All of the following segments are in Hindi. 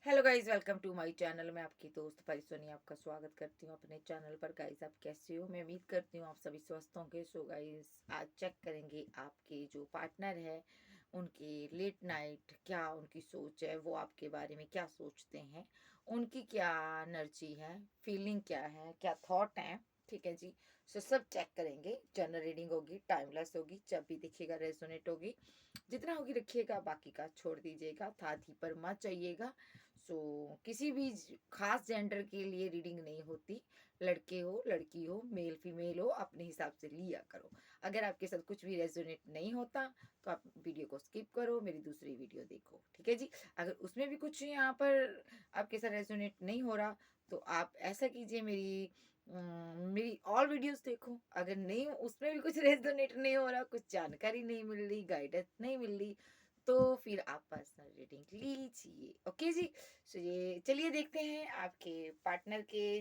Hello guys, welcome to my channel. मैं आपकी दोस्त परिसोनी आपका स्वागत करती हूँ अपने चैनल पर। गाइज, आप कैसे हो? मैं उम्मीद करती हूँ आप सभी स्वस्थ होंगे। सो गाइज, आज चेक करेंगे आपके जो पार्टनर है उनकी लेट नाइट क्या उनकी सोच है, वो आपके बारे में क्या सोचते हैं, उनकी क्या एनर्जी है, फीलिंग क्या है, क्या थॉट है। ठीक है जी। सो सब चेक करेंगे। जनरल रीडिंग होगी, टाइमलेस होगी, जब भी देखिएगा रेजोनेट होगी। जितना होगी रखिएगा, बाकी का छोड़ दीजिएगा। था थी पर मत चाहिएगा। किसी भी खास जेंडर के लिए रीडिंग नहीं होती। लड़के हो, लड़की हो, मेल फीमेल हो, अपने हिसाब से लिया करो। अगर आपके साथ कुछ भी रेजोनेट नहीं होता तो आप वीडियो को स्किप करो, मेरी दूसरी वीडियो देखो। ठीक है जी। अगर उसमें भी कुछ यहाँ पर आपके साथ रेजोनेट नहीं हो रहा तो आप ऐसा कीजिए, मेरी ऑल वीडियोस देखो। अगर नहीं, उसमें भी कुछ रेजोनेट नहीं हो रहा, कुछ जानकारी नहीं मिल रही, गाइडेंस नहीं मिल रही, तो फिर आप पर्सनल रीडिंग लीजिए। ओके जी। ये चलिए देखते हैं आपके पार्टनर के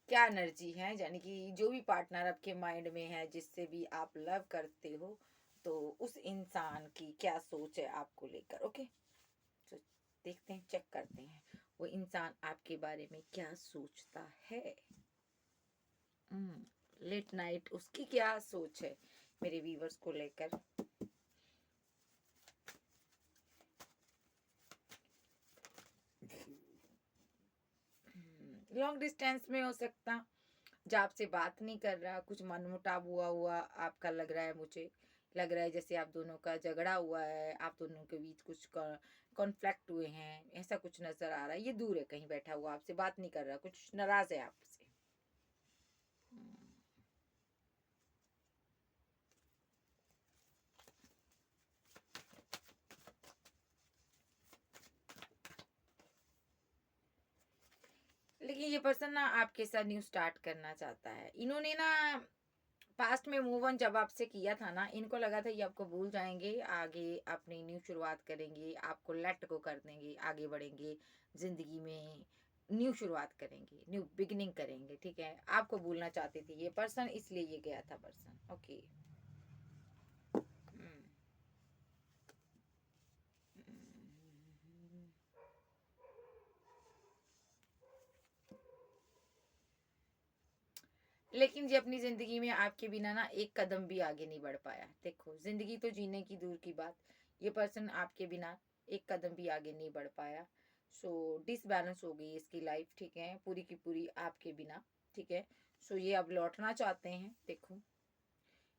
क्या एनर्जी है, यानी कि जो भी पार्टनर आपके माइंड में है, जिससे भी आप लव करते हो, तो उस इंसान की क्या सोच है आपको लेकर। ओके। तो देखते हैं, चेक करते हैं वो इंसान आपके बारे में क्या सोचता है। लेट नाइट उसकी क्या सोच है मेरे व्यूवर्स को लेकर। लॉन्ग डिस्टेंस में हो सकता, जो आपसे बात नहीं कर रहा, कुछ मनमुटाव हुआ हुआ आपका लग रहा है। मुझे लग रहा है जैसे आप दोनों का झगड़ा हुआ है, आप दोनों के बीच कुछ कॉन्फ्लिक्ट हुए हैं, ऐसा कुछ नजर आ रहा है। ये दूर है, कहीं बैठा हुआ, आपसे बात नहीं कर रहा, कुछ नाराज है आपसे। लेकिन ये पर्सन ना आपके साथ न्यू स्टार्ट करना चाहता है। इन्होंने ना पास्ट में मूव ऑन जब आपसे किया था ना, इनको लगा था ये आपको भूल जाएंगे, आगे अपनी न्यू शुरुआत करेंगे, आपको लेट गो कर देंगे, आगे बढ़ेंगे जिंदगी में, न्यू शुरुआत करेंगे, न्यू बिगिनिंग करेंगे। ठीक है, आपको भूलना चाहते थे ये पर्सन, इसलिए ये गया था पर्सन। ओके। लेकिन ये अपनी जिंदगी में आपके बिना ना एक कदम भी आगे नहीं बढ़ पाया। देखो, जिंदगी तो जीने की दूर की बात, ये पर्सन आपके बिना एक कदम भी आगे नहीं बढ़ पाया। डिसबैलेंस हो गई इसकी लाइफ। ठीक है, पूरी की पूरी आपके बिना। ठीक है। ये अब लौटना चाहते हैं। देखो,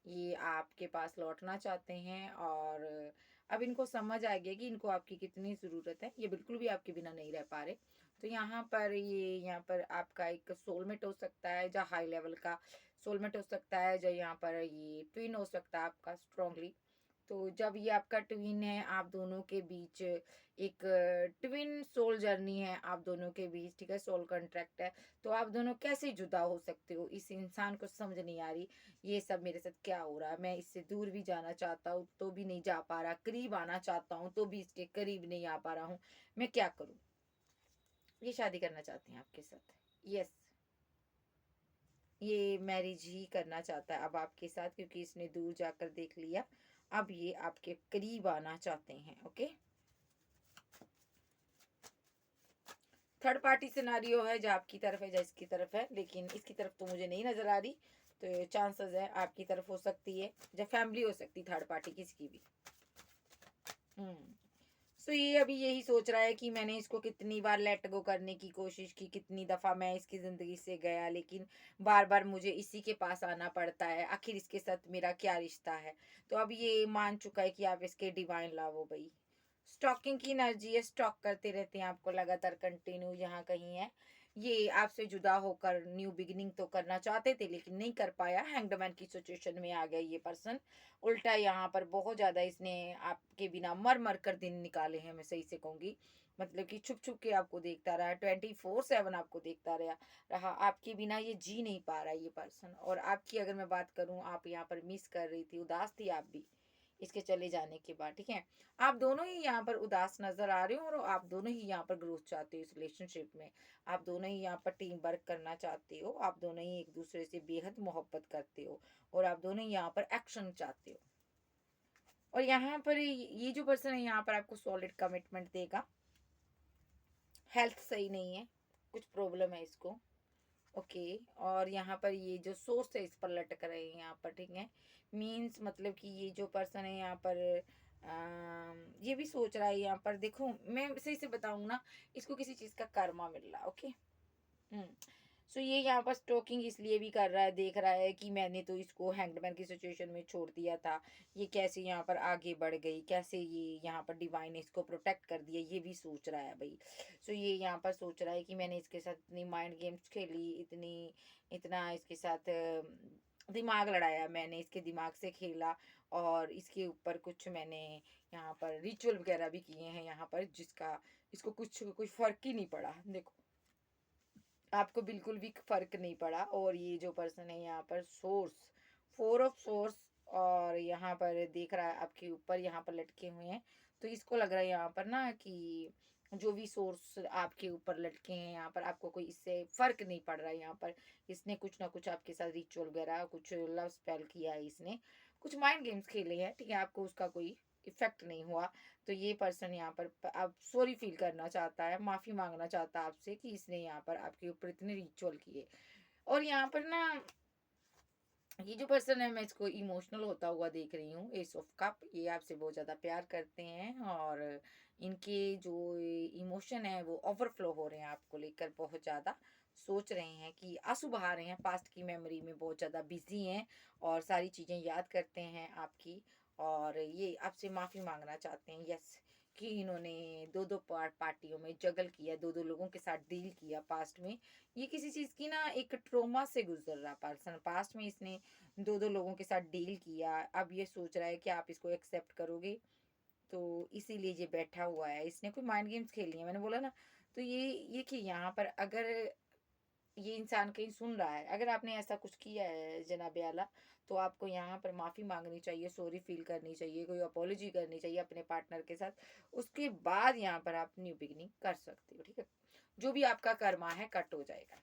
ये आपके पास लौटना चाहते हैं, और अब इनको समझ आ गया कि इनको आपकी कितनी ज़रूरत है। ये बिल्कुल भी आपके बिना नहीं रह पा रहे। तो यहाँ पर आपका एक सोलमेट हो सकता है, जो हाई लेवल का सोलमेट हो सकता है, जो यहाँ पर ये ट्विन हो सकता है आपका स्ट्रांगली। तो जब ये आपका ट्विन है, आप दोनों के बीच एक ट्विन सोल जर्नी है आप दोनों के बीच। ठीक है, सोल कॉन्ट्रैक्ट है। तो आप दोनों कैसे जुदा हो सकते हो, इस इंसान को समझ नहीं आ रही ये सब मेरे साथ क्या हो रहा है। मैं इससे दूर भी जाना चाहता हूँ तो भी नहीं जा पा रहा, करीब आना चाहता हूँ तो भी इसके करीब नहीं आ पा रहा हूँ, मैं क्या करूँ। ये शादी करना चाहते हैं आपके साथ। यस, ये मैरिज ही करना चाहता है अब आपके साथ, क्योंकि इसने दूर जाकर देख लिया। अब ये आपके करीब आना चाहते हैं। ओके। थर्ड पार्टी सिनारियो है, जो आपकी तरफ है, जो इसकी तरफ है, लेकिन इसकी तरफ तो मुझे नहीं नजर आ रही। तो चांसेस है आपकी तरफ हो सकती है, जब फैमिली हो सकती, थर्ड पार्टी किसी की भी। ये अभी यही सोच रहा है कि मैंने इसको कितनी बार लेट गो करने की कोशिश की, कितनी दफा मैं इसकी जिंदगी से गया, लेकिन बार बार मुझे इसी के पास आना पड़ता है। आखिर इसके साथ मेरा क्या रिश्ता है। तो अब ये मान चुका है कि आप इसके डिवाइन लव हो भाई। स्टॉकिंग की एनर्जी है, स्टॉक करते रहते हैं आपको लगातार, कंटिन्यू यहाँ कहीं है। ये आपसे जुदा होकर न्यू बिगिनिंग तो करना चाहते थे, लेकिन नहीं कर पाया। हैंगडमैन की सिचुएशन में आ गया ये पर्सन। उल्टा यहाँ पर बहुत ज्यादा इसने आपके बिना मर मर कर दिन निकाले हैं, मैं सही से कहूंगी। मतलब कि छुप छुप के आपको देखता रहा, 24/7 आपको देखता रहा आपके बिना ये जी नहीं पा रहा है ये पर्सन। और आपकी अगर मैं बात करूं, आप यहाँ पर मिस कर रही थी, उदास थी आप भी इसके चले जाने के बाद। ठीक है, आप दोनों ही यहाँ पर उदास नजर आ रहे हो, और आप दोनों ही यहाँ पर ग्रोथ चाहते हो इस रिलेशनशिप में। आप दोनों ही यहाँ पर टीम वर्क करना चाहते हो, आप दोनों ही एक दूसरे से बेहद मोहब्बत करते हो, और आप दोनों ही यहाँ पर एक्शन चाहते हो। और यहाँ पर ये जो पर्सन है यहाँ पर आपको सॉलिड कमिटमेंट देगा। हेल्थ सही नहीं है, कुछ प्रॉब्लम है इसको। ओके, और यहाँ पर ये जो सोर्स है इस पर लटक रहे हैं यहाँ पर, ठीक है। मीन्स मतलब कि ये जो पर्सन है यहाँ पर ये भी सोच रहा है यहाँ पर, देखो मैं सही से बताऊँ ना, इसको किसी चीज़ का कर्मा मिल रहा है। ओके, सो ये यहाँ पर स्टॉकिंग इसलिए भी कर रहा है, देख रहा है कि मैंने तो इसको हैंगमैन की सिचुएशन में छोड़ दिया था, ये कैसे यहाँ पर आगे बढ़ गई, कैसे ये यहाँ पर डिवाइन ने इसको प्रोटेक्ट कर दिया, ये भी सोच रहा है भाई। सो ये यहाँ पर सोच रहा है कि मैंने इसके साथ इतनी माइंड गेम्स खेली, इतना इसके साथ दिमाग लड़ाया, मैंने इसके दिमाग से खेला, और इसके ऊपर कुछ मैंने यहाँ पर रिचुअल वगैरह भी किए हैं यहाँ पर, जिसका इसको कुछ कोई फर्क ही नहीं पड़ा। देखो आपको बिल्कुल भी फर्क नहीं पड़ा। और ये जो पर्सन है यहाँ पर सोर्स, 4 ऑफ सोर्स, और यहाँ पर देख रहा है आपके ऊपर यहाँ पर लटके हुए हैं। तो इसको लग रहा है यहाँ पर ना कि जो भी सोर्स आपके ऊपर लटके हैं यहाँ पर, आपको कोई इससे फर्क नहीं पड़ रहा है यहाँ पर। इसने कुछ ना कुछ आपके साथ रिचुअल वगैरह, कुछ लव स्पेल किया है इसने, कुछ माइंड गेम्स खेले हैं, ठीक है, आपको उसका कोई इफेक्ट नहीं हुआ। तो ये पर्सन यहाँ पर अब सॉरी फील करना चाहता है, माफ़ी मांगना चाहता है आपसे कि इसने यहाँ पर आपके ऊपर इतने रिचुअल किए। और यहाँ पर ना ये जो पर्सन है मैं इसको इमोशनल होता हुआ देख रही हूँ, एस ऑफ कप। ये आपसे बहुत ज़्यादा प्यार करते हैं, और इनके जो इमोशन है वो ओवरफ्लो हो रहे हैं आपको लेकर, बहुत ज़्यादा सोच रहे हैं कि आंसू बहा रहे हैं, पास्ट की मेमोरी में बहुत ज़्यादा बिजी हैं, और सारी चीज़ें याद करते हैं आपकी। और ये आपसे माफ़ी मांगना चाहते हैं, यस, कि इन्होंने दो दो पार्टियों में जगल किया, दो दो लोगों के साथ डील किया पास्ट में। ये किसी चीज़ की ना एक ट्रोमा से गुजर रहा पर्सन, पास्ट में इसने दो दो लोगों के साथ डील किया, अब ये सोच रहा है कि आप इसको एक्सेप्ट करोगे, तो इसीलिए ये बैठा हुआ है। इसने कोई माइंड गेम्स खेली है, मैंने बोला ना। तो ये कि यहाँ पर अगर ये इंसान कहीं सुन रहा है, अगर आपने ऐसा कुछ किया है जनाब आला, तो आपको यहाँ पर माफ़ी मांगनी चाहिए, सॉरी फील करनी चाहिए, कोई अपॉलोजी करनी चाहिए अपने पार्टनर के साथ। उसके बाद यहाँ पर आप न्यू बिगिनिंग कर सकते हो, ठीक है। जो भी आपका कर्मा है कट हो जाएगा।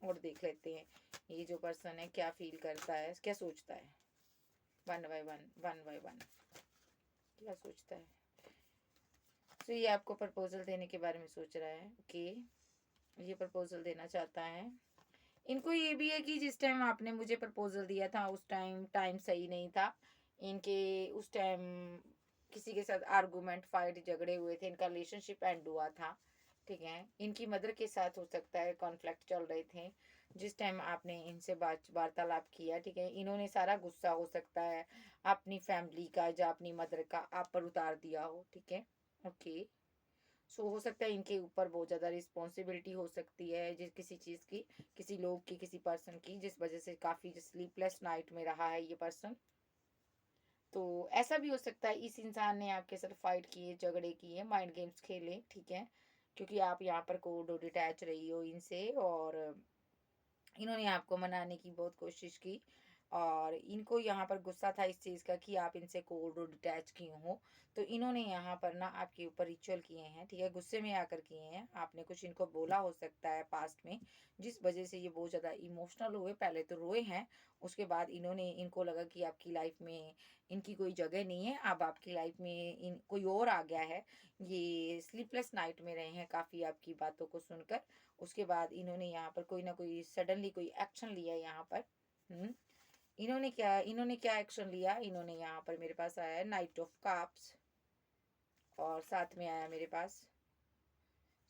और देख लेते हैं ये जो पर्सन है क्या फील करता है, क्या सोचता है, वन बाय वन क्या सोचता है। तो ये आपको प्रपोजल देने के बारे में सोच रहा है कि ये प्रपोजल देना चाहता है। इनको ये भी है कि जिस टाइम आपने मुझे प्रपोजल दिया था उस टाइम सही नहीं था। इनके उस टाइम किसी के साथ आर्गूमेंट, फाइट, झगड़े हुए थे, इनका रिलेशनशिप एंड हुआ था, ठीक है। इनकी मदर के साथ हो सकता है कॉन्फ्लिक्ट चल रहे थे जिस टाइम आपने इनसे वार्तालाप किया, ठीक है। इन्होंने सारा गुस्सा हो सकता है अपनी फैमिली का या अपनी मदर का आप पर उतार दिया हो, ठीक है। ओके, सो हो सकता है इनके ऊपर बहुत ज़्यादा रिस्पॉन्सिबिलिटी हो सकती है जिस किसी चीज़ की, किसी लोग की, किसी पर्सन की, जिस वजह से काफ़ी स्लीपलेस नाइट में रहा है ये पर्सन। तो ऐसा भी हो सकता है इस इंसान ने आपके साथ फाइट किए, झगड़े किए, माइंड गेम्स खेले, ठीक है, क्योंकि आप यहाँ पर कोड डिटैच रही हो इनसे, और इन्होंने आपको मनाने की बहुत कोशिश की, और इनको यहाँ पर गुस्सा था इस चीज़ का कि आप इनसे कोल्ड और डिटैच क्यों हो। तो इन्होंने यहाँ पर ना आपके ऊपर रिचुअल किए हैं, ठीक है, गुस्से में आकर किए हैं। आपने कुछ इनको बोला हो सकता है पास्ट में, जिस वजह से ये बहुत ज़्यादा इमोशनल हुए। पहले तो रोए हैं, उसके बाद इनको लगा कि आपकी लाइफ में इनकी कोई जगह नहीं है, अब आपकी लाइफ में कोई और आ गया है। ये स्लीपलेस नाइट में रहे हैं काफ़ी आपकी बातों को सुनकर। उसके बाद इन्होंने यहाँ पर कोई ना कोई सडनली कोई एक्शन लिया यहाँ पर। इन्होंने क्या एक्शन लिया, इन्होंने यहाँ पर मेरे पास आया है नाइट ऑफ कप्स, और साथ में आया मेरे पास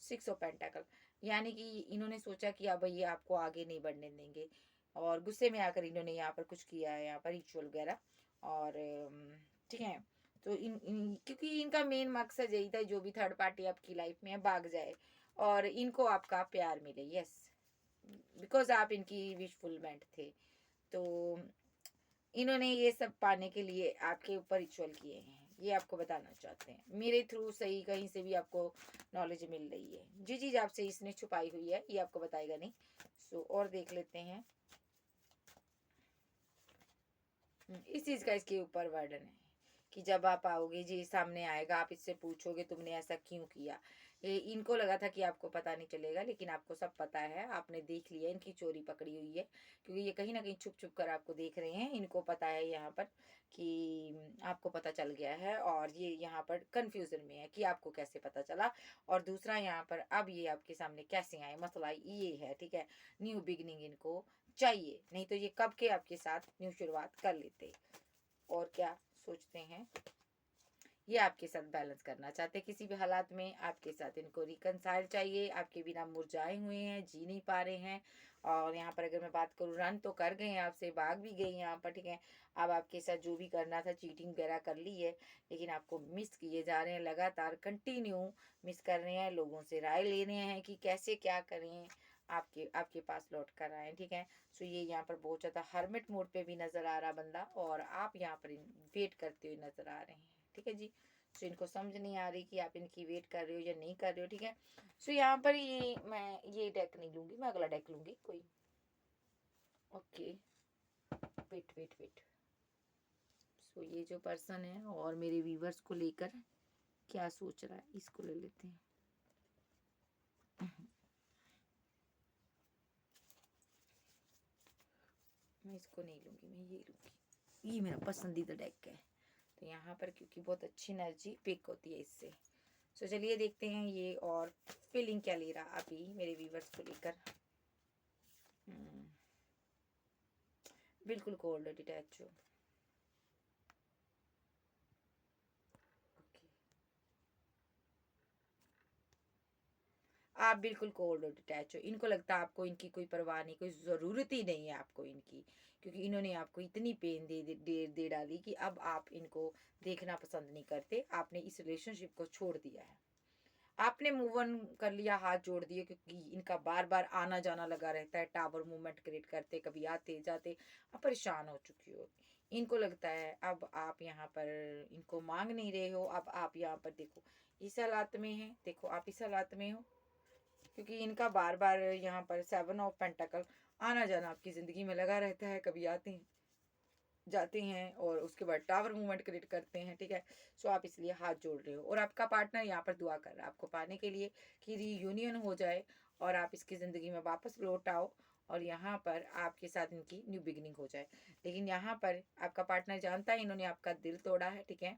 6 ऑफ पेंटाकल। यानी कि इन्होंने सोचा कि अब ये आपको आगे नहीं बढ़ने देंगे, और गुस्से में आकर इन्होंने यहाँ पर कुछ किया है, यहाँ पर रिचुअल वगैरह। और ठीक है, तो क्योंकि इनका मेन मकसद यही था, जो भी थर्ड पार्टी आपकी लाइफ में है भाग जाए और इनको आपका प्यार मिले, यस, बिकॉज आप इनकी विशफुलमेंट थे। तो इन्होंने ये सब पाने के लिए आपके ऊपर रिचुअल किए हैं, ये आपको बताना चाहते हैं मेरे थ्रू। सही कहीं से भी आपको नॉलेज मिल रही है, जी चीज़ आपसे इसने छुपाई हुई है ये आपको बताएगा नहीं। सो और देख लेते हैं इस चीज़ का इसके ऊपर वर्डन है कि जब आप आओगे जी सामने आएगा, आप इससे पूछोगे तुमने ऐसा क्यों किया। ये इनको लगा था कि आपको पता नहीं चलेगा, लेकिन आपको सब पता है, आपने देख लिया इनकी चोरी पकड़ी हुई है, क्योंकि ये कहीं ना कहीं छुप छुप कर आपको देख रहे हैं। इनको पता है यहाँ पर कि आपको पता चल गया है, और ये यहाँ पर कंफ्यूजन में है कि आपको कैसे पता चला। और दूसरा यहाँ पर अब ये आपके सामने कैसे आए, मसला ये है, ठीक है। न्यू बिगनिंग इनको चाहिए, नहीं तो ये कब के आपके साथ न्यू शुरुआत कर लेते। और क्या सोचते हैं, ये आपके साथ बैलेंस करना चाहते हैं किसी भी हालात में, आपके साथ इनको रिकनसाइल चाहिए, आपके बिना मुरझाए हुए हैं, जी नहीं पा रहे हैं। और यहाँ पर अगर मैं बात करूँ, रन तो कर गए हैं आपसे, भाग भी गई यहाँ पर, ठीक है। अब आपके साथ जो भी करना था, चीटिंग वगैरह कर ली है, लेकिन आपको मिस किए जा रहे हैं, लगातार कंटिन्यू मिस कर रहे हैं, लोगों से राय ले रहे हैं कि कैसे क्या करें, आपके आपके पास लौट कर आए, ठीक है। सो ये यहाँ पर बहुत ज़्यादा हर्मिट मोड पे भी नज़र आ रहा बंदा, और आप यहाँ पर वेट करते हुए नज़र आ रहे हैं, ठीक है जी। सो इनको समझ नहीं आ रही कि आप इनकी वेट कर रहे हो या नहीं कर रहे हो, ठीक है। सो यहाँ पर ये मैं ये डेक नहीं लूंगी, मैं अगला डेक लूंगी कोई। Okay, wait wait wait. So ये जो पर्सन है और मेरे व्यूवर्स को लेकर क्या सोच रहा है, इसको ले लेते हैं। मैं इसको नहीं लूंगी, मैं ये लूंगी, ये मेरा पसंदीदा डेक है। तो यहाँ पर क्योंकि बहुत अच्छी एनर्जी पिक होती है इससे। सो चलिए देखते हैं ये और फीलिंग क्या ले रहा अभी मेरे व्यूवर्स को लेकर। बिल्कुल कोल्ड डिटैच हो। ओके, आप बिल्कुल कोल्ड और डिटैच हो। इनको लगता है आपको इनकी कोई परवाह नहीं, कोई ज़रूरत ही नहीं है आपको इनकी, क्योंकि इन्होंने आपको इतनी पेन दे डाली कि अब आप इनको देखना पसंद नहीं करते। आपने इस रिलेशनशिप को छोड़ दिया है, आपने मूव ऑन कर लिया, हाथ जोड़ दिए, क्योंकि इनका बार बार आना जाना लगा रहता है, टावर मूवमेंट क्रिएट करते, कभी आते जाते। आप परेशान हो चुकी हो। इनको लगता है अब आप यहाँ पर इनको मांग नहीं रहे हो, अब आप यहाँ पर देखो इस हालात में है, देखो आप इस हालात में हो, क्योंकि इनका बार बार यहाँ पर 7 ऑफ पेंटाकल आना जाना आपकी ज़िंदगी में लगा रहता है, कभी आते हैं जाते हैं, और उसके बाद टावर मूवमेंट क्रिएट करते हैं, ठीक है। सो आप इसलिए हाथ जोड़ रहे हो, और आपका पार्टनर यहाँ पर दुआ कर रहा है आपको पाने के लिए कि रीयूनियन हो जाए और आप इसकी ज़िंदगी में वापस लौट आओ, और यहाँ पर आपके साथ इनकी न्यू बिगिनिंग हो जाए। लेकिन यहाँ पर आपका पार्टनर जानता है इन्होंने आपका दिल तोड़ा है, ठीक है,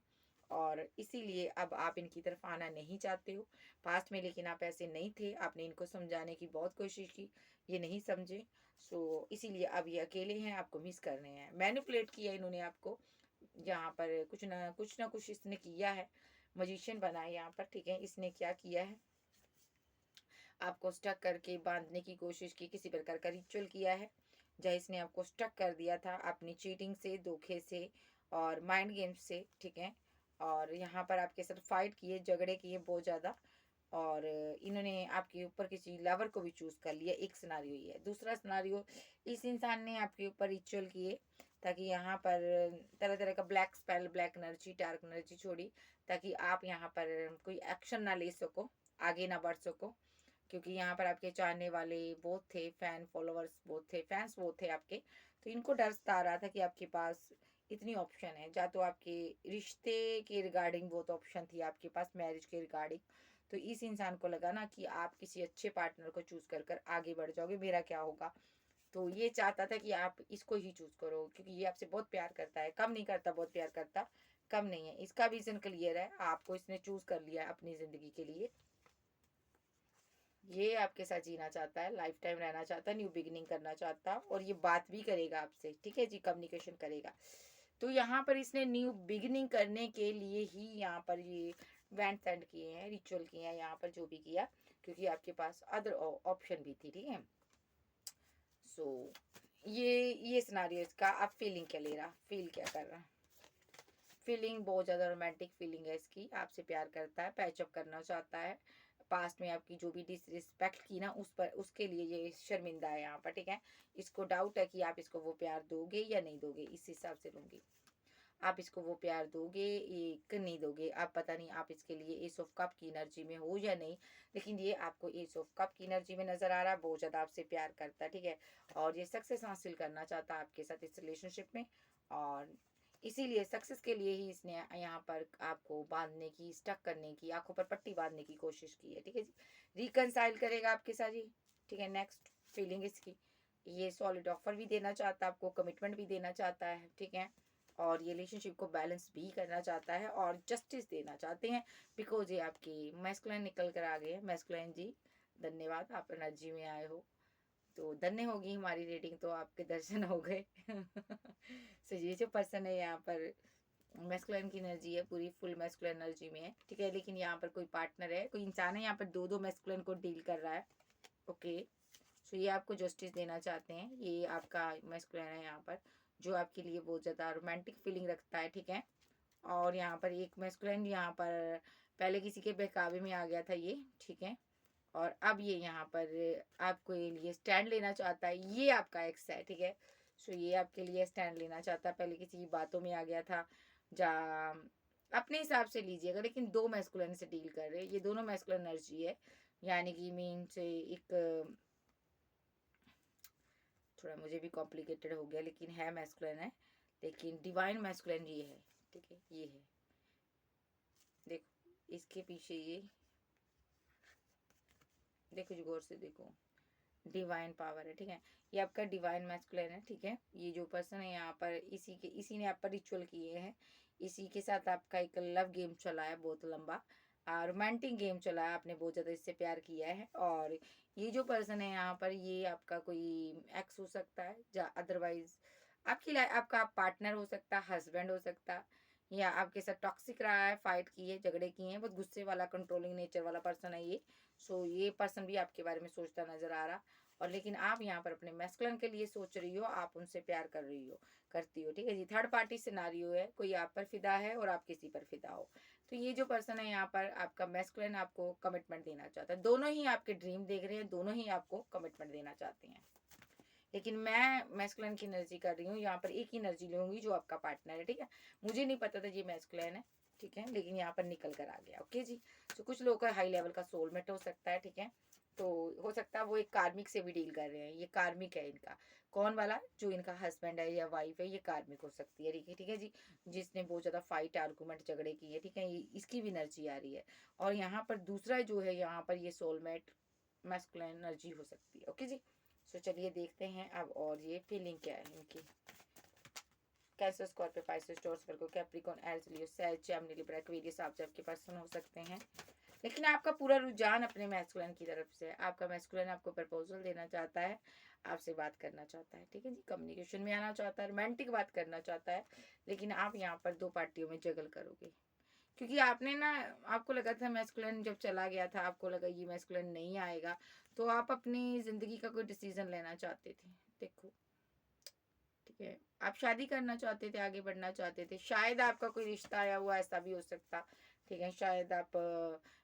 और इसीलिए अब आप इनकी तरफ आना नहीं चाहते हो। पास्ट में लेकिन आप ऐसे नहीं थे, आपने इनको समझाने की बहुत कोशिश की, ये नहीं समझे। सो इसीलिए अब ये अकेले हैं, आपको मिस कर रहे हैं, मैनिपुलेट किया इन्होंने आपको, यहाँ पर कुछ ना कुछ इसने किया है, मजिशियन बना है यहाँ पर, ठीक है। इसने क्या किया है, आपको स्टक करके बांधने की कोशिश की, किसी प्रकार का रिचुअल किया है, जहाँ इसने आपको स्टक कर दिया था अपनी चीटिंग से, धोखे से और माइंड गेम्स से, ठीक है। और यहाँ पर आपके साथ फाइट किए, झगड़े किए बहुत ज़्यादा, और इन्होंने आपके ऊपर किसी लवर को भी चूज़ कर लिया, एक सिनारियो ये है। दूसरा सिनारियो, इस इंसान ने आपके ऊपर रिचुअल किए ताकि यहाँ पर तरह तरह का black spell, black energy, dark energy छोड़ी, ताकि आप यहाँ पर कोई एक्शन ना ले सको, आगे ना बढ़ सको, क्योंकि यहाँ पर आपके चाहने वाले बहुत थे, फैन फॉलोअर्स बहुत थे, फैंस बहुत थे आपके। तो इनको डर सता रहा था कि आपके पास इतनी ऑप्शन है, या तो आपके रिश्ते के रिगार्डिंग बहुत ऑप्शन थी आपके पास, मैरिज के रिगार्डिंग। तो इस इंसान को लगा ना कि आप किसी अच्छे पार्टनर को चूज कर कर आगे बढ़ जाओगे, मेरा क्या होगा। तो ये चाहता था कि आप इसको ही चूज करो, क्योंकि ये आपसे बहुत प्यार करता है, कम नहीं करता, बहुत प्यार करता, कम नहीं है। इसका विजन क्लियर है, आपको इसने चूज कर लिया अपनी जिंदगी के लिए। ये आपके साथ जीना चाहता है, लाइफ टाइम रहना चाहता है, न्यू बिगिनिंग करना चाहता, और ये बात भी करेगा आपसे, ठीक है जी, कम्युनिकेशन करेगा। तो यहाँ पर इसने न्यू बिगिनिंग करने के लिए ही यहाँ पर ये वैंड सेंड किए हैं, रिचुअल किए हैं, यहाँ पर जो भी किया, क्योंकि आपके पास अदर ऑप्शन भी थी, ठीक है। सो ये सिनारियो इसका। आप फीलिंग क्या ले रहा, फील क्या कर रहा, फीलिंग बहुत ज़्यादा रोमांटिक फीलिंग है इसकी, आपसे प्यार करता है, पैचअप करना चाहता है। पास्ट में आपकी जो भी डिसरिस्पेक्ट की ना, उस पर, उसके लिए ये शर्मिंदा है यहाँ पर, ठीक है। इसको डाउट है कि आप इसको वो प्यार दोगे या नहीं दोगे, इस हिसाब से लूँगी। आप इसको वो प्यार दोगे एक नहीं दोगे, आप पता नहीं आप इसके लिए एस ऑफ कप की एनर्जी में हो या नहीं, लेकिन ये आपको एस ऑफ कप की एनर्जी में नजर आ रहा है, बहुत ज़्यादा आपसे प्यार करता है, ठीक है। और ये सक्सेस हासिल करना चाहता है आपके साथ इस रिलेशनशिप में, और इसीलिए सक्सेस के लिए ही इसने यहाँ पर आपको बांधने की, स्टक करने की, आंखों पर पट्टी बांधने की कोशिश की है। ठीक है जी, रिकनसाइल करेगा आपके साथ जी। ठीक है, नेक्स्ट फीलिंग इसकी, ये सॉलिड ऑफर भी देना चाहता है आपको, कमिटमेंट भी देना चाहता है। ठीक है, और रिलेशनशिप को बैलेंस भी करना चाहता है और जस्टिस देना चाहते हैं, बिकॉज ये आपकी मैस्कुलिन निकल कर आ गए हैं। मैस्कुलिन जी धन्यवाद, आप एनर्जी में आए हो, तो धन्य होगी हमारी रीडिंग, तो आपके दर्शन हो गए। सो ये जो पर्सन है यहाँ पर मैस्कुलिन की एनर्जी है, पूरी फुल मैस्कुलिन एनर्जी में है। ठीक है, लेकिन यहाँ पर कोई पार्टनर है, कोई इंसान है यहाँ पर दो दो मैस्कुलिन को डील कर रहा है। ओके, सो ये आपको जस्टिस देना चाहते हैं। ये आपका मैस्कुलिन है यहाँ पर, जो आपके लिए बहुत ज़्यादा रोमांटिक फीलिंग रखता है। ठीक है, और यहाँ पर एक मैस्कुलिन यहाँ पर पहले किसी के बहकावे में आ गया था ये। ठीक है, और अब ये यहाँ पर आपके लिए स्टैंड लेना चाहता है। ये आपका एक्स है। ठीक है, सो ये आपके लिए स्टैंड लेना चाहता है, पहले किसी की बातों में आ गया था। जा अपने हिसाब से लीजिएगा, लेकिन दो मैस्कुलिन से डील कर रहे हैं, ये दोनों मैस्कुलिन एनर्जी है। यानी कि मीन से एक थोड़ा मुझे भी कॉम्प्लिकेटेड हो गया, लेकिन है मैस्कुलिन है, लेकिन डिवाइन मैस्कुलिन ये है। ठीक है, ये है, देखो इसके पीछे ये देखो जो गौर से देखो, डिवाइन पावर है। ठीक है, ये आपका डिवाइन मैस्कुलिन है। ठीक है, ये जो पर्सन है यहाँ पर इसी ने आप पर रिचुअल किए हैं, इसी के साथ आपका एक लव गेम चला है बहुत लंबा, रोमांटिक गेम चला है, आपने बहुत ज़्यादा इससे प्यार किया है। और ये जो पर्सन है यहाँ पर, ये आपका कोई एक्स हो सकता है, या अदरवाइज आपकी लाइफ आपका पार्टनर हो सकता है, हस्बैंड हो सकता है, या आपके साथ टॉक्सिक रहा है, फाइट की है, झगड़े किए हैं, बहुत गुस्से वाला कंट्रोलिंग नेचर वाला पर्सन है ये। सो ये पर्सन भी आपके बारे में सोचता नजर आ रहा, और लेकिन आप यहाँ पर अपने मैस्कुलिन के लिए सोच रही हो, आप उनसे प्यार कर रही हो, करती हो। ठीक है जी, थर्ड पार्टी सिनारियो है, कोई आप पर फिदा है और आप किसी पर फिदा हो। तो ये जो पर्सन है यहाँ पर आपका मैस्कुलिन आपको कमिटमेंट देना चाहता है, दोनों ही आपके ड्रीम देख रहे हैं, दोनों ही आपको कमिटमेंट देना चाहते हैं। लेकिन मैं मैस्कुलिन की एनर्जी कर रही हूँ यहाँ पर, एक ही एनर्जी लूंगी जो आपका पार्टनर है। ठीक है, मुझे नहीं पता था ये मैस्कुलिन है। ठीक है, लेकिन यहाँ पर निकल कर आ गया। ओके जी, तो कुछ लोगों का हाई लेवल का सोलमेट हो सकता है। ठीक है, तो हो सकता है वो एक कार्मिक से भी डील कर रहे हैं, ये कार्मिक है इनका। कौन वाला, जो इनका हस्बैंड है या वाइफ है, ये कार्मिक हो सकती है। ठीक है, ठीक है जी, जिसने बहुत ज़्यादा फाइट आर्गूमेंट झगड़े किए। ठीक है, इसकी भी एनर्जी आ रही है। और यहाँ पर दूसरा जो है यहाँ पर, ये सोलमेट मैस्कुलिन एनर्जी हो सकती है। ओके जी, सो चलिए देखते हैं अब, और ये फीलिंग क्या है इनकी। कैंसर, स्कॉर्पियो, पाइसेस, टॉरस, वर्गो, कैप्रिकॉर्न, एरीज, लियो, सैज, जेमिनी, लिब्रा, एक्वेरियस आप सबके पर्सन हो सकते हैं। लेकिन आपका पूरा रुझान अपने मैस्कुलिन की तरफ से है। आपका मैस्कुलिन आपको प्रपोजल देना चाहता है, आपसे बात करना चाहता है। ठीक है जी, कम्युनिकेशन में आना चाहता है, रोमांटिक बात करना चाहता है, लेकिन आप यहाँ पर दो पार्टियों में जगल करोगे, क्योंकि आपने ना, आपको लगा था मैस्कुलिन जब चला गया था, आपको लगा ये मैस्कुलिन नहीं आएगा, तो आप अपनी ज़िंदगी का कोई डिसीजन लेना चाहते थे। देखो, ठीक है, आप शादी करना चाहते थे, आगे बढ़ना चाहते थे, शायद आपका कोई रिश्ता आया हुआ, ऐसा भी हो सकता। ठीक है, शायद आप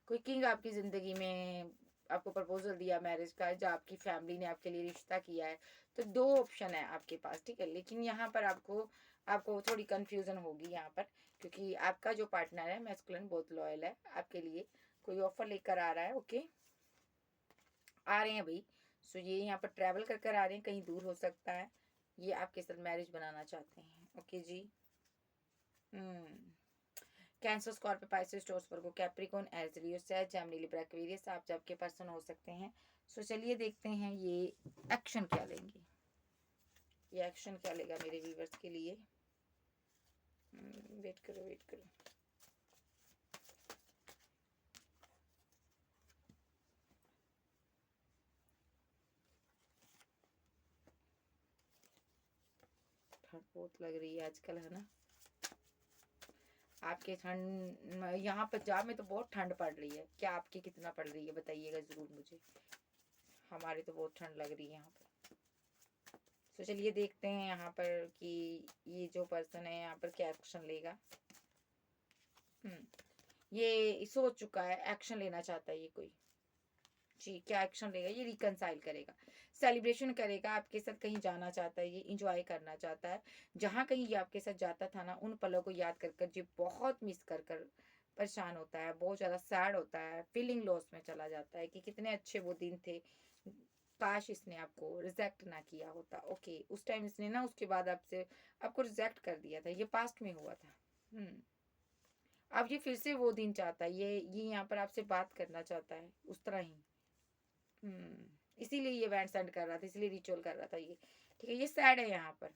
कोई किंग आपकी ज़िंदगी में आपको प्रपोजल दिया मैरिज का, जो आपकी फैमिली ने आपके लिए रिश्ता किया है। तो दो ऑप्शन है आपके पास। ठीक है, लेकिन यहाँ पर आपको आपको थोड़ी कन्फ्यूज़न होगी यहाँ पर, क्योंकि आपका जो पार्टनर है मैस्कुलिन बहुत लॉयल है आपके लिए, कोई ऑफर लेकर आ रहा है। ओके, आ रहे हैं भाई। सो ये यहाँ पर ट्रैवल कर कर आ रहे हैं, कहीं दूर हो सकता है, ये आपके साथ मैरिज बनाना चाहते हैं। ओके जी, कैंसर, स्कॉर्पियो, पाइसेस, टॉरस, वर्गो, कैप्रिकॉर्न, एरीज, लियो, सैज, जेमिनी, लिब्रा, एक्वेरियस आप सबके पर्सन हो सकते हैं। सो चलिए देखते हैं ये एक्शन क्या लेंगे, ये एक्शन क्या लेगा मेरे व्यूवर्स के लिए। वेट करो, वेट करो। ठंड बहुत लग रही है आजकल, है ना। आपके ठंड यहाँ पंजाब में तो बहुत ठंड पड़ रही है, क्या आपकी कितना पड़ रही है बताइएगा ज़रूर मुझे। हमारी तो बहुत ठंड लग रही है यहाँ पर। तो चलिए देखते हैं यहाँ पर कि ये जो पर्सन है यहाँ पर क्या एक्शन लेगा। ये सोच चुका है, एक्शन लेना चाहता है ये कोई जी। क्या एक्शन लेगा, ये रिकनसाइल करेगा, सेलिब्रेशन करेगा, आपके साथ कहीं जाना चाहता है, ये इंजॉय करना चाहता है। जहाँ कहीं ये आपके साथ जाता था ना, उन पलों को याद कर कर ये बहुत मिस कर कर परेशान होता है, बहुत ज़्यादा सैड होता है, फीलिंग लॉस में चला जाता है कि कितने अच्छे वो दिन थे, काश इसने आपको रिजेक्ट ना किया होता। ओके, उस टाइम इसने ना उसके बाद आपको रिजेक्ट कर दिया था, ये पास्ट में हुआ था। अब ये फिर से वो दिन चाहता है, ये यहाँ पर आपसे बात करना चाहता है उस तरह ही। इसीलिए ये बैंड सेंड कर रहा था, इसीलिए रिचुअल कर रहा था ये। ठीक है, ये सैड है यहाँ पर,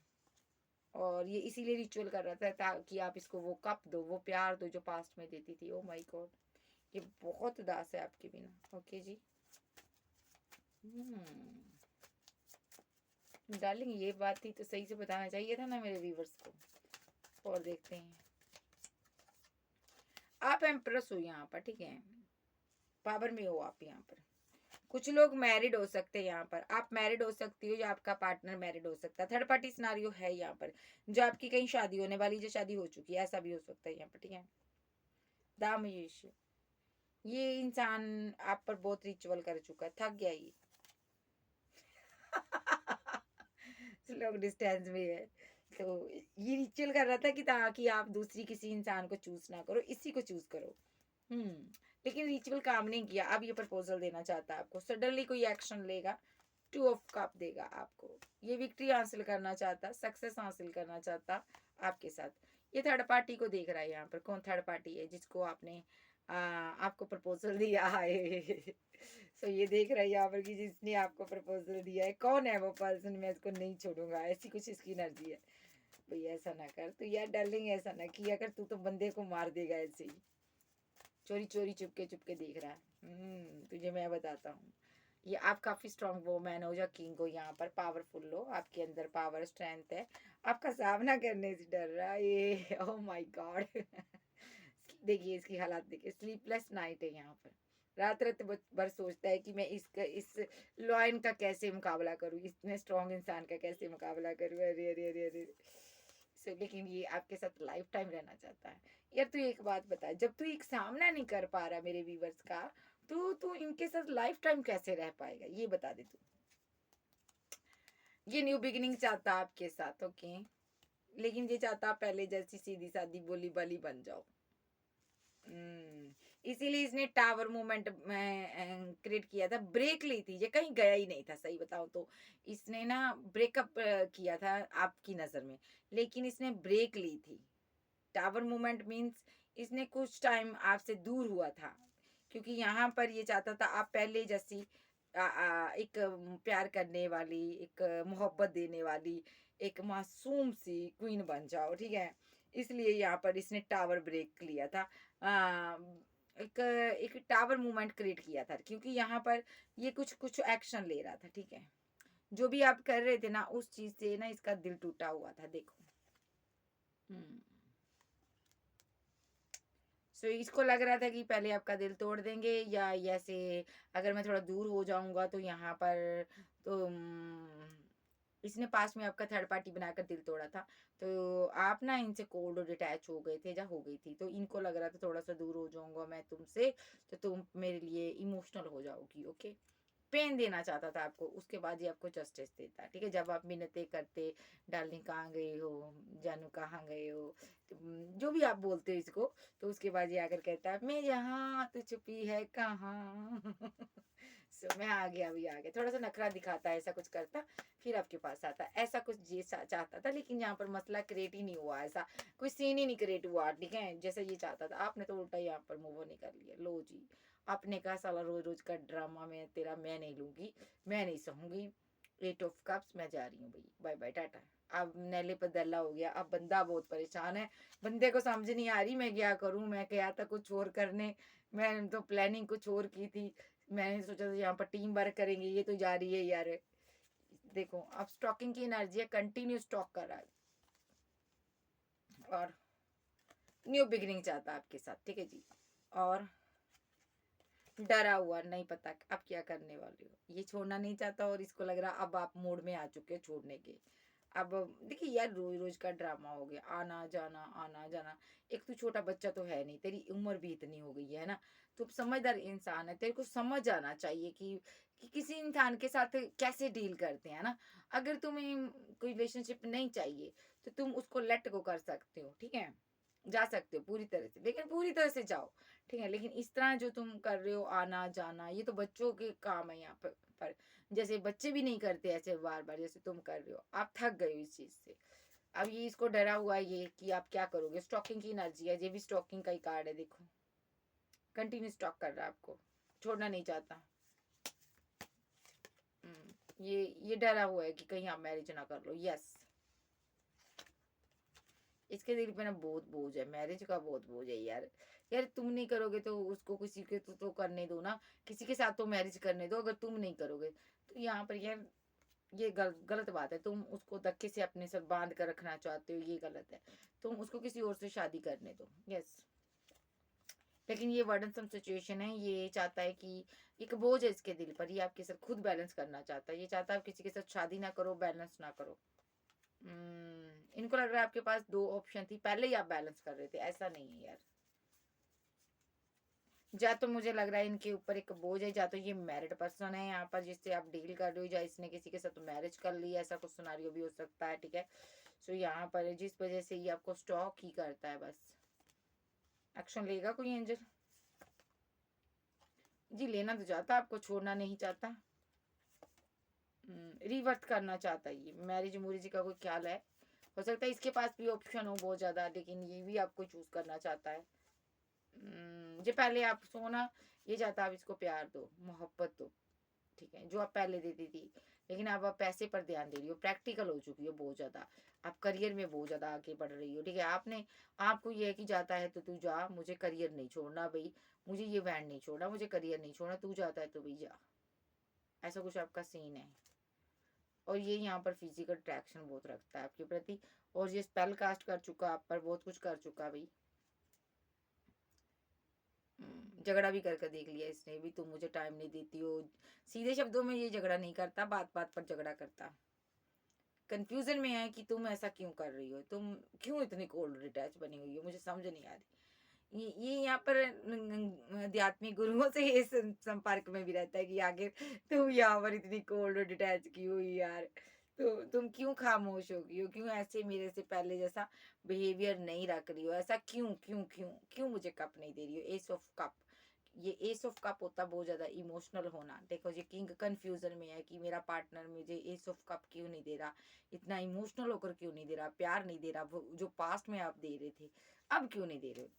और ये इसीलिए रिचुअल कर रहा था ताकि आप इसको वो कप दो, वो प्यार दो जो पास्ट में देती थी। ओ माय गॉड, ये बहुत उदास है आपके बिना। ओके जी। डार्लिंग, ये बात थी तो सही से बताना चाहिए था ना मेरे व्यूवर्स को। और देखते हैं, आप एम्प्रेस हो यहाँ पर, ठीक है, पावर में हो आप यहाँ पर। कुछ लोग मैरिड हो सकते हैं यहाँ पर, आप मैरिड हो सकती हो या आपका पार्टनर मैरिड हो सकता है। थर्ड पार्टी सिनारियो है यहाँ पर, जो आपकी कहीं शादी होने वाली, जो शादी हो चुकी है, ऐसा भी हो सकता है यहाँ पर। ठीक है, द मैजिशियन, ये इंसान आप पर बहुत रिचुअल कर चुका है, थक गया ये। लोग डिस्टेंस में है, तो ये रिचुअल कर रहा था कि ताकि आप दूसरी किसी इंसान को चूज ना करो, इसी को चूज करो। लेकिन रिचुअल काम नहीं किया। अब ये प्रपोजल देना चाहता है आपको, सडनली कोई एक्शन लेगा, 2 ऑफ कप देगा आपको। ये विक्ट्री हासिल करना चाहता, सक्सेस हासिल करना चाहता आपके साथ। ये थर्ड पार्टी को देख रहा है यहाँ पर, कौन थर्ड पार्टी है जिसको आपको प्रपोजल दिया है। सो ये देख रहा है यहाँ पर कि जिसने आपको प्रपोजल दिया है कौन है वो पर्सन, मैं इसको नहीं छोड़ूंगा, ऐसी कुछ इसकी एनर्जी है। भाई ऐसा ना कर तू यार डार्लिंग, ऐसा ना किया कर, तू तो बंदे को मार देगा ऐसे ही। चोरी चोरी चुपके चुपके देख रहा है। तुझे मैं बताता हूँ, ये आप काफी स्ट्रॉन्ग वोमैन हो या किंग हो, यहाँ पर पावरफुल हो, आपके अंदर पावर स्ट्रेंथ है, आपका सामना करने से डर रहा है ये। Oh my God. देखिए इसकी हालात देखिए, स्लीपलेस नाइट है यहाँ पर, रात रात भर सोचता है कि मैं इस लॉयन का कैसे मुकाबला करूँ, इतने स्ट्रॉन्ग इंसान का कैसे मुकाबला करूँ। अरे अरे अरे अरे। लेकिन ये आपके साथ लाइफ टाइम रहना चाहता है। यार तू एक बात बता, जब तू एक सामना नहीं कर पा रहा मेरे व्यूवर्स का, तो तू इनके साथ लाइफ टाइम कैसे रह पाएगा, ये बता दे तू। ये न्यू बिगिनिंग चाहता आपके साथ, ओके, लेकिन ये चाहता पहले जैसी सीधी सादी बोली बाली बन जाओ। इसीलिए इसने टावर मूवमेंट में क्रिएट किया था, ब्रेक ली थी, ये कहीं गया ही नहीं था। सही बताओ तो इसने ना ब्रेकअप किया था आपकी नजर में, लेकिन इसने ब्रेक ली थी। टावर मूवमेंट मीन्स इसने कुछ टाइम आपसे दूर हुआ था, क्योंकि यहाँ पर ये चाहता था आप पहले जैसी एक प्यार करने वाली, एक मोहब्बत देने वाली, एक मासूम सी क्वीन बन जाओ। ठीक है, इसलिए यहाँ पर इसने टावर ब्रेक लिया था, आ, एक एक टावर मूवमेंट क्रिएट किया था, क्योंकि यहाँ पर ये कुछ कुछ एक्शन ले रहा था। ठीक है, जो भी आप कर रहे थे ना, उस चीज से ना इसका दिल टूटा हुआ था। देखो, सो इसको लग रहा था कि पहले आपका दिल तोड़ देंगे, या ऐसे अगर मैं थोड़ा दूर हो जाऊंगा तो यहाँ पर, तो इसने पास में आपका थर्ड पार्टी बनाकर दिल तोड़ा था, तो आप ना इनसे कोल्ड और डिटैच हो गए थे या हो गई थी, तो इनको लग रहा था थोड़ा सा दूर हो जाऊंगा मैं तुमसे, तो तुम मेरे लिए इमोशनल हो जाओगी। ओके, पेन देना चाहता था आपको, उसके बाद ही आपको जस्टिस देता। ठीक है, जब आप मिन्नतें करते, डार्लिंग कहाँ गए हो, जानू कहाँ गए हो, तो जो भी आप बोलते हो इसको, तो उसके बाद ये आकर कहता है मैं यहाँ, तो छुपी है कहाँ। सो मैं आ गया, अभी आ गया, थोड़ा सा नखरा दिखाता है, ऐसा कुछ करता, फिर आपके पास आता, ऐसा कुछ ये चाहता था। लेकिन यहाँ पर मसला क्रिएट ही नहीं हुआ, ऐसा कोई सीन ही नहीं क्रिएट हुआ। ठीक है, जैसा ये चाहता था, आपने तो उल्टा यहाँ पर मूव नहीं कर लिया। लो जी, आपने कहा साला रोज रोज का ड्रामा में तेरा मैं नहीं लूंगी, मैं नहीं सहूंगी। 8 ऑफ कप्स, मैं जा रही हूँ भाई, बाय बाय टाटा। अब नैले पर दल्ला हो गया, अब बंदा बहुत परेशान है, बंदे को समझ नहीं आ रही मैं क्या करूं। मैं गया था कुछ और करने, मैं तो प्लानिंग कुछ और की थी, मैंने सोचा था यहाँ पर टीम वर्क करेंगे, ये तो जा रही है यार। देखो अब स्टॉकिंग की एनर्जी है, कंटिन्यू स्टॉक कर रहा है, और न्यू बिगिनिंग चाहता है आपके साथ। ठीक है जी, और डरा हुआ, नहीं पता अब क्या करने वाले हो, ये छोड़ना नहीं चाहता, और इसको लग रहा अब आप मूड में आ चुके हैं छोड़ने के। अब देखिए यार, रोज रोज का ड्रामा हो गया, आना जाना आना जाना। एक तो छोटा बच्चा तो है नहीं, तेरी उम्र भी इतनी हो गई है ना, तू समझदार इंसान है, तेरे को समझ आना चाहिए कि किसी इंसान के साथ कैसे डील करते हैं ना। अगर तुम्हें कोई रिलेशनशिप नहीं चाहिए तो तुम उसको लेट गो कर सकते हो। ठीक है, जा सकते हो पूरी तरह से, लेकिन पूरी तरह से जाओ, ठीक है। लेकिन इस तरह जो तुम कर रहे हो आना जाना, ये तो बच्चों के काम है यहाँ पर जैसे बच्चे भी नहीं करते ऐसे बार बार जैसे तुम कर रहे हो, आप थक गए हो इस चीज से। अब ये इसको डरा हुआ है ये कि आप क्या करोगे। स्टॉकिंग की एनर्जी है, ये भी स्टॉकिंग का ही कार्ड है, देखो कंटिन्यू स्टॉक कर रहा है आपको, छोड़ना नहीं चाहता। ये डरा हुआ है कि कहीं आप मैरिज ना कर लो। यस, इसके दिल पे ना बहुत बोझ है, मैरिज का बहुत बोझ है यार। यार तुम नहीं करोगे तो उसको किसी के तो करने दो ना, किसी के साथ तो मैरिज करने दो। अगर तुम नहीं करोगे तो यहाँ पर यार ये गलत बात है। तुम उसको धक्के से अपने साथ बांध कर रखना चाहते हो, ये गलत है। तुम उसको किसी और से शादी करने दो। यस, लेकिन ये वर्डनसम सिचुएशन है। ये चाहता है कि एक बोझ है इसके दिल पर, ये आपके साथ खुद बैलेंस करना चाहता है। ये चाहता है आप किसी के साथ शादी ना करो, बैलेंस ना करो। इनको लग रहा है आपके पास दो ऑप्शन थी, पहले ही आप बैलेंस कर रहे थे। ऐसा नहीं है यार। या तो मुझे लग रहा है इनके ऊपर एक बोझ है, या तो ये मैरिड पर्सन है यहाँ पर जिससे आप डील कर रहे हो, या इसने किसी के साथ मैरिज कर ली, ऐसा कुछ सिनेरियो भी हो सकता है। ठीक है, सो यहाँ पर जिस वजह से ये आपको स्टॉक ही करता है, बस एक्शन लेगा कोई एंजल जी, लेना तो चाहता, आपको छोड़ना नहीं चाहता। रिवर्ट करना चाहता है ये, मैरिज मुरिज का कोई ख्याल है। हो सकता है इसके पास भी ऑप्शन हो बहुत ज्यादा, लेकिन ये भी आपको चूज करना चाहता है। जो पहले आप सोना, ये चाहता आप इसको प्यार दो, मोहब्बत दो, ठीक है, जो आप पहले देती थी। लेकिन अब आप पैसे पर ध्यान दे रही हो, प्रैक्टिकल हो चुकी हो बहुत ज्यादा। आप करियर में बहुत ज्यादा आगे बढ़ रही हो। ठीक है, आपने आपको ये है कि जाता है तो तू जा, मुझे करियर नहीं छोड़ना भाई, मुझे ये बैंड नहीं छोड़ना, मुझे करियर नहीं छोड़ना, तू जाता है तो भाई जा। ऐसा कुछ आपका सीन है। और ये यहाँ पर फिजिकल अट्रैक्शन बहुत रखता है आपके प्रति, और ये स्पेल कास्ट कर चुका आप पर, बहुत कुछ कर चुका भाई। झगड़ा भी करके देख लिया इसने भी, तुम मुझे टाइम नहीं देती हो। सीधे शब्दों में ये झगड़ा नहीं करता, बात बात पर झगड़ा करता। कंफ्यूजन में है कि तुम ऐसा क्यों कर रही हो, तुम क्यों इतनी कोल्ड डिटैच बनी हुई हो, मुझे समझ नहीं आ रही। ये यहाँ पर आध्यात्मिक गुरुओं से ये संपर्क में भी रहता है कि आगे तुम यहाँ पर इतनी कोल्ड डिटैच की हुई यार, तो तुम क्यों खामोश हो गई हो, क्यों ऐसे मेरे से पहले जैसा बिहेवियर नहीं रख रही हो, ऐसा क्यों क्यों क्यों क्यों मुझे कप नहीं दे रही हो। एस ऑफ कप, ये एस ऑफ कप होता बहुत ज्यादा इमोशनल होना। देखो ये किंग कंफ्यूजन में है कि मेरा पार्टनर मुझे एस ऑफ कप क्यों नहीं दे रहा, इतना इमोशनल होकर क्यों नहीं दे रहा, प्यार नहीं दे रहा, वो जो पास्ट में आप दे रहे थे अब क्यों नहीं दे रहे हो।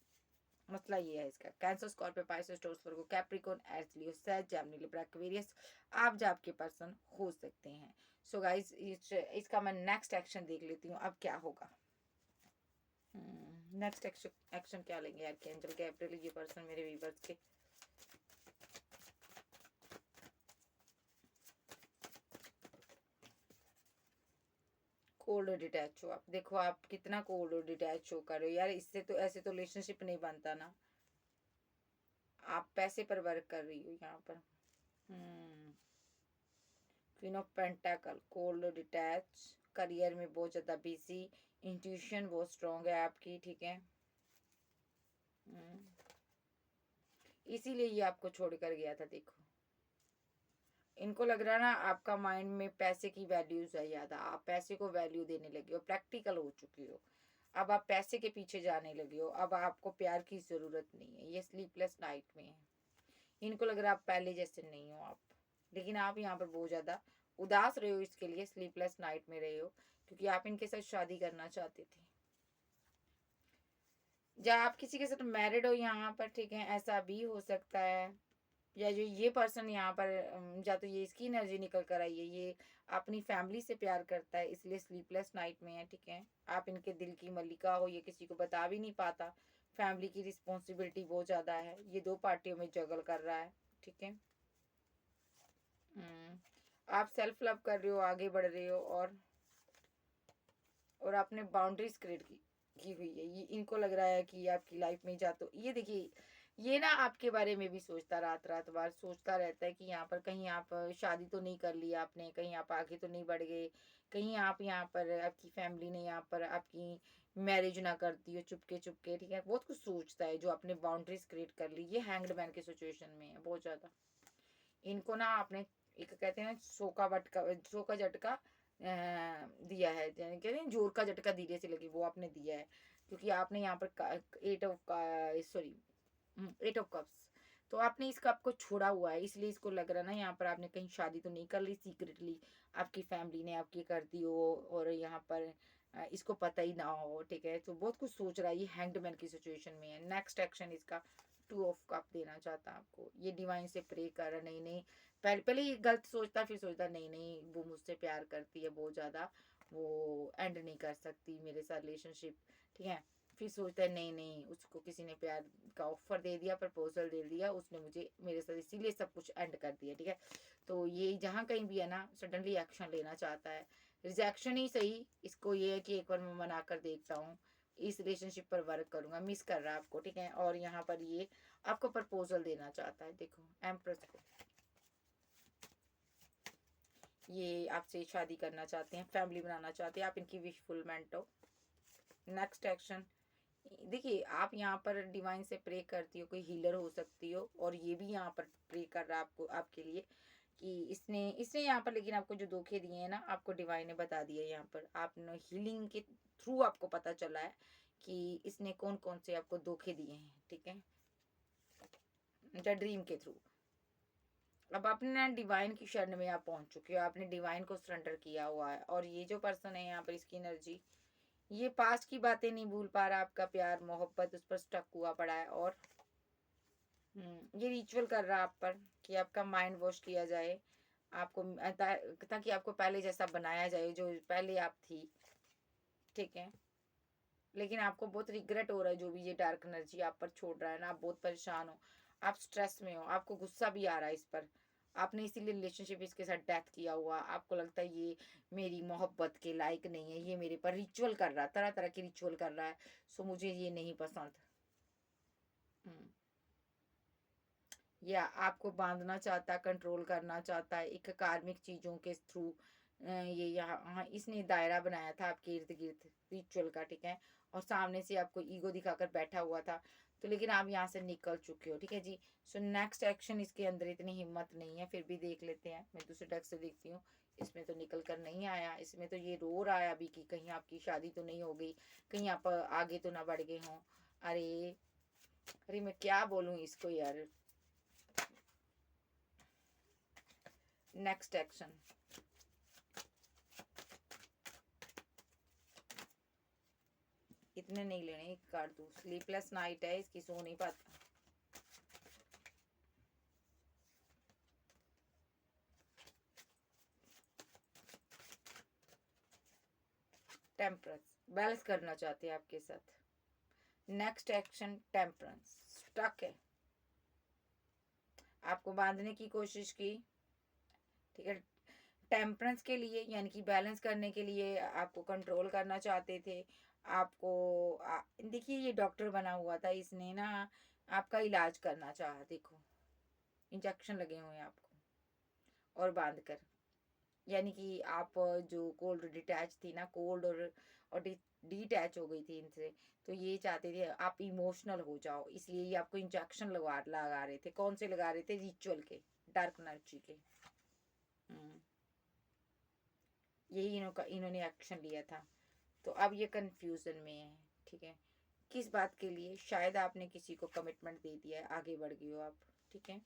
मसला ये है इसका। कैंसर, स्कॉर्पियो, पाइसेस, टॉरस, वर्गो, कैप्रिकॉर्न, एरीज, लियो, सैज, जेमिनी, लिब्रा, एक्वेरियस, आप जो आपके पर्सन हो सकते हैं। सो गाइस इसका मैं नेक्स्ट एक्शन देख लेती हूँ अब क्या होगा। नेक्स्ट एक्शन क्या लेंगे यार एंजल गैब्रियल, ये पर्सन मेरे व्यूअर्स के। कोल्ड डिटैच हो आप, देखो आप कितना कोल्ड डिटैच हो कर रहे हो यार, इससे तो ऐसे तो रिलेशनशिप नहीं बनता ना। आप पैसे पर वर्क कर रही हो यहाँ पर। Queen of pentacle, cold detach, career में बहुत ज्यादा बिजी, इंट्यूशन बहुत स्ट्रांग है आपकी। ठीक है, इसीलिए ये आपको छोड़ कर गया था। देखो इनको लग रहा है ना आपका माइंड में पैसे की वैल्यू ज्यादा, आप पैसे को वैल्यू देने लगे हो, प्रैक्टिकल हो चुकी हो। अब आप पैसे के पीछे जाने लगे हो, अब आपको प्यार की जरूरत नहीं है। ये स्लीपलेस नाइट में है। इनको लग रहा है आप पहले जैसे नहीं हो आप, लेकिन आप यहाँ पर बहुत ज्यादा उदास रहे हो, इसके लिए स्लीपलेस नाइट में रहे हो, क्योंकि आप इनके साथ शादी करना चाहते थे, या आप किसी के साथ मैरिड हो यहाँ पर। ठीक है, ऐसा भी हो सकता है। या जो ये पर्सन यहाँ पर या तो ये इसकी एनर्जी निकल कर आई है, ये अपनी फैमिली से प्यार करता है इसलिए स्लीपलेस नाइट में है। ठीक है, आप इनके दिल की मलिका हो, ये किसी को बता भी नहीं पाता, फैमिली की रिस्पॉन्सिबिलिटी बहुत ज़्यादा है, ये दो पार्टियों में जगल कर रहा है। ठीक है, आप सेल्फ लव कर रहे हो, आगे बढ़ रहे हो, और आपने बाउंड्रीज क्रिएट की हुई है। ये इनको लग रहा है कि आपकी लाइफ में जा तो ये देखिए, ये ना आपके बारे में भी सोचता, रात रात बार सोचता रहता है कि यहाँ पर कहीं आप शादी तो नहीं कर ली आपने, कहीं आप आगे तो नहीं बढ़ गए, कहीं आप यहाँ पर आपकी फैमिली ने यहाँ पर आपकी मैरिज ना करती हो चुपके चुपके। ठीक है, बहुत कुछ सोचता है जो आपने बाउंड्रीज क्रिएट कर ली। ये हैंग्ड मैन की सिचुएशन में है बहुत ज्यादा। इनको ना आपने एक कहते हैं सो का झटका दिया है, यानी कहते हैं जोर का झटका धीरे से लगे, वो आपने दिया है। क्योंकि आपने यहाँ पर 8 of sorry eight of cups. तो आपने इस कप को छोड़ा हुआ है, इसलिए इसको लग रहा है ना यहाँ पर आपने कहीं शादी तो नहीं कर ली सीक्रेटली, आपकी फैमिली ने आपकी कर दी हो और यहाँ पर इसको पता ही ना हो, ठीक है। तो बहुत कुछ सोच रहा है, ये हैंग्ड की सिचुएशन में है। नेक्स्ट एक्शन इसका टू ऑफ कप देना चाहता है आपको। ये डिवाइन से प्रे कर रहा, नहीं नहीं, पहले पहले ये गलत सोचता, फिर सोचता नहीं नहीं वो मुझसे प्यार करती है बहुत ज़्यादा, वो एंड नहीं कर सकती मेरे साथ रिलेशनशिप, ठीक है। फिर सोचता है नहीं नहीं, उसको किसी ने प्यार का ऑफर दे दिया, प्रपोजल दे दिया, उसने मुझे मेरे साथ इसीलिए सब कुछ एंड कर दिया, ठीक है। तो ये जहाँ कहीं भी है ना सडनली एक्शन लेना चाहता है, रिजेक्शन ही सही, इसको ये है कि एक बार मैं मना कर देखता हूँ, इस रिलेशनशिप पर वर्क करूंगा, मिस कर रहा है आपको, ठीक है। और यहाँ पर ये आपको प्रपोजल देना चाहता है, देखो एम्प्रेस को, ये आपसे शादी करना चाहते हैं, फैमिली बनाना चाहते हैं, आप इनकी विशफुलमेंट हो। नेक्स्ट एक्शन देखिए, आप यहाँ पर डिवाइन से प्रे करती हो, कोई हीलर हो सकती हो, और ये भी यहाँ पर प्रे कर रहा है आपको, आपके लिए कि इसने इसने यहाँ पर लेकिन आपको जो धोखे दिए हैं ना, आपको डिवाइन ने बता दिया यहाँ पर, आपने हीलिंग के थ्रू आपको पता चला है कि इसने कौन कौन से आपको धोखे दिए हैं, ठीक है, द ड्रीम के थ्रू। अब आपने डिवाइन की शरण में आप पहुंच चुके हो, आपने डिवाइन को सरेंडर किया हुआ है, और ये जो पर्सन है यहाँ पर, इसकी एनर्जी, ये पास्ट की बातें नहीं भूल पा रहा, आपका प्यार मोहब्बत उस पर स्टक हुआ पड़ा है, और ये रिचुअल कर रहा है आप पर कि आपका माइंड वॉश किया जाए, आपको ताकि आपको पहले जैसा बनाया जाए जो पहले आप थी, ठीक है। लेकिन आपको बहुत रिग्रेट हो रहा है, जो भी ये डार्क एनर्जी आप पर छोड़ रहा है ना, आप बहुत परेशान हो, आप स्ट्रेस में हो, आपको गुस्सा भी आ रहा है इस पर, आपने इसीलिए रिलेशनशिप इसके साथ डेथ किया हुआ, आपको लगता है ये मेरी मोहब्बत के लायक नहीं है, ये मेरे पर रिचुअल कर रहा है, तरह तरह के रिचुअल कर रहा है, सो मुझे ये नहीं पसंद। हम्म, या आपको बांधना चाहता है, कंट्रोल करना चाहता है एक कार्मिक चीज़ों के थ्रू, ये यहाँ हाँ, इसने दायरा बनाया था आपके इर्द गिर्द रिचुअल का, ठीक है। और सामने से आपको ईगो दिखाकर बैठा हुआ था, तो लेकिन आप यहाँ से निकल चुके हो, ठीक है जी। सो नेक्स्ट एक्शन, इसके अंदर इतनी हिम्मत नहीं है, फिर भी देख लेते हैं, मैं दूसरे डेक से देखती हूँ। इसमें तो निकल कर नहीं आया, इसमें तो ये रो रहा है अभी कि कहीं आपकी शादी तो नहीं हो गई, कहीं आप आगे तो ना बढ़ गए हों। अरे अरे मैं क्या बोलूँ इसको यार। नेक्स्ट एक्शन, इतने नहीं लेने, एक कार्ड दो, स्लीपलेस नाइट है इसकी, सो नहीं पाता। टेम्परेंस, बैलेंस करना चाहते हैं आपके साथ। नेक्स्ट एक्शन टेम्परेंस, स्टक है, आपको बांधने की कोशिश की, ठीक है। टेम्परेंस के लिए यानी कि बैलेंस करने के लिए आपको कंट्रोल करना चाहते थे, आपको देखिए ये डॉक्टर बना हुआ था, इसने ना आपका इलाज करना चाहा, देखो इंजेक्शन लगे हुए हैं आपको और बांध कर, यानी कि आप जो कोल्ड डिटैच थी ना, कोल्ड और डिटैच हो गई थी इनसे, तो ये चाहते थे आप इमोशनल हो जाओ, इसलिए ये आपको इंजेक्शन लगा रहे थे। कौन से लगा रहे थे? रिचुअल के, डार्क एनर्जी के। हम्म, यही इन्होंने एक्शन लिया था। तो अब ये कंफ्यूजन में है, ठीक है, किस बात के लिए, शायद आपने किसी को कमिटमेंट दे दिया है, आगे बढ़ गए हो आप, ठीक है।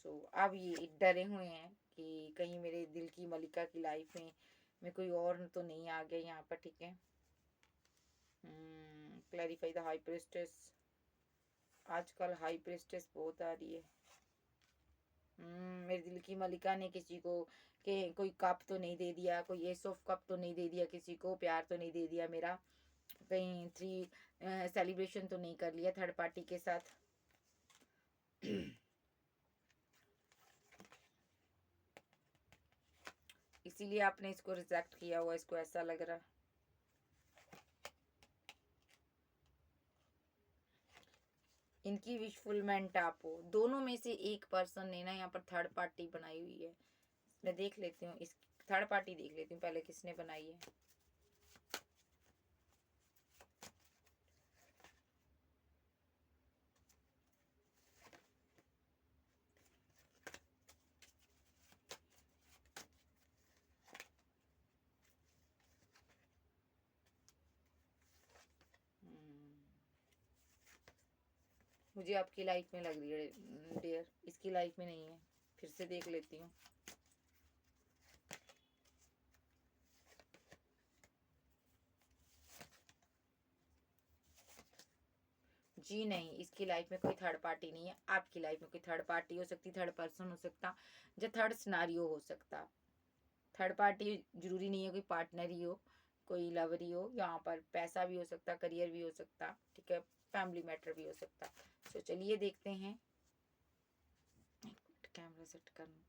सो अब ये डरे हुए हैं कि कहीं मेरे दिल की मलिका की लाइफ में कोई और तो नहीं आ गया यहाँ पर, ठीक है। क्लैरिफाई द हाई प्रिस्टेस, आजकल हाई प्रिस्टेस बहुत आ रही है। मेरे दिल की मलिका ने किसी को के कोई कप तो नहीं दे दिया, कोई एस ऑफ कप तो नहीं दे दिया किसी को, प्यार तो नहीं दे दिया मेरा, कहीं थ्री सेलिब्रेशन तो नहीं कर लिया थर्ड पार्टी के साथ। इसीलिए आपने इसको रिजेक्ट किया हुआ, इसको ऐसा लग रहा। इनकी विशफुलमेंट आप हो, दोनों में से एक पर्सन ने ना यहाँ पर थर्ड पार्टी बनाई हुई है। मैं देख लेती हूँ, इस थर्ड पार्टी देख लेती हूँ पहले किसने बनाई है। मुझे आपकी लाइफ में लग रही है डियर, इसकी लाइफ में नहीं है। फिर से देख लेती हूँ। जी नहीं, इसकी लाइफ में कोई थर्ड पार्टी नहीं है। आपकी लाइफ में कोई थर्ड पार्टी हो सकती, थर्ड पर्सन हो सकता, या थर्ड सिनारियो हो सकता। थर्ड पार्टी जरूरी नहीं है कोई पार्टनर ही हो, कोई लवर ही हो। यहाँ पर पैसा भी हो सकता, करियर भी हो सकता, ठीक है, फैमिली मैटर भी हो सकता। सो चलिए देखते हैं। कैमरा सेट कर लूं।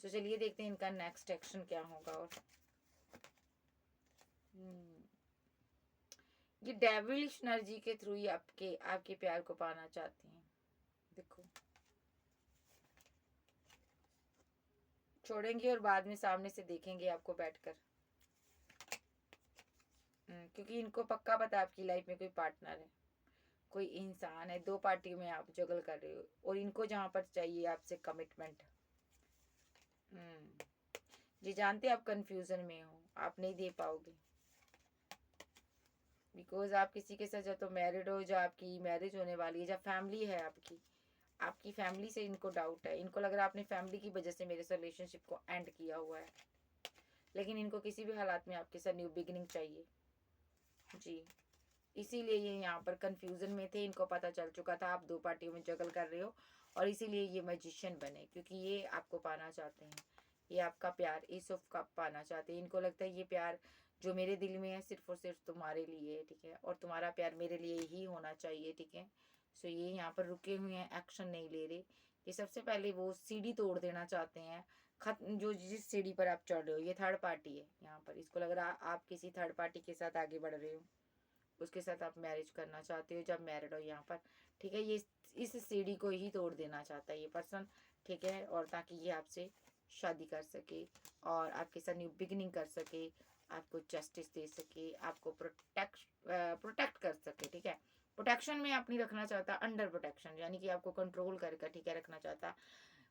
सो चलिए देखते हैं इनका नेक्स्ट एक्शन क्या होगा। और ये डेविलिश एनर्जी के थ्रू ही आपके आपके प्यार को पाना चाहती हैं। देखो, छोड़ेंगे और बाद में सामने से देखेंगे आपको बैठकर। क्योंकि इनको पक्का पता है आपकी लाइफ में कोई पार्टनर है, कोई इंसान है। दो पार्टियों में आप जगल कर रहे हो और इनको जहां पर चाहिए आपसे कमिटमेंट। जी जानते आप कंफ्यूजन में हो, आप नहीं दे पाओगे। बिकॉज आप किसी के साथ जब तो मैरिड हो, जब आपकी मैरिज होने वाली है, जब फैमिली है आपकी, आपकी फैमिली से इनको डाउट है। इनको लग रहा है आपने फैमिली की वजह से मेरे से रिलेशनशिप को एंड किया हुआ है। लेकिन इनको किसी भी हालात में आपके साथ न्यू बिगिनिंग चाहिए। जी, इसीलिए ये यहाँ पर कंफ्यूजन में थे। इनको पता चल चुका था आप दो पार्टियों में जगल कर रहे हो, और इसीलिए ये मैजिशियन बने, क्योंकि ये आपको पाना चाहते हैं। ये आपका प्यार यूसुफ का पाना चाहते हैं। इनको लगता है ये प्यार जो मेरे दिल में है सिर्फ और सिर्फ तुम्हारे लिए है, ठीक है, और तुम्हारा प्यार मेरे लिए ही होना चाहिए, ठीक है। सो ये यहाँ पर रुके हुए हैं, एक्शन नहीं ले रहे। ये सबसे पहले वो सीढ़ी तोड़ देना चाहते हैं। खत्म, जो जिस सीढ़ी पर आप चढ़ रहे हो, ये थर्ड पार्टी है यहाँ पर। इसको लग रहा है आप किसी थर्ड पार्टी के साथ आगे बढ़ रहे हो, उसके साथ आप मैरिज करना चाहते हो जब मैरिड हो यहाँ पर, ठीक है। ये इस सीढ़ी को ही तोड़ देना चाहता है ये पर्सन, ठीक है, और ताकि ये आपसे शादी कर सके और आपके साथ न्यू बिगिनिंग कर सके, आपको जस्टिस दे सके, आपको प्रोटेक्ट कर सके, ठीक है। प्रोटेक्शन में आप नहीं रखना चाहता, अंडर प्रोटेक्शन, यानी कि आपको कंट्रोल करके, ठीक है, रखना चाहता।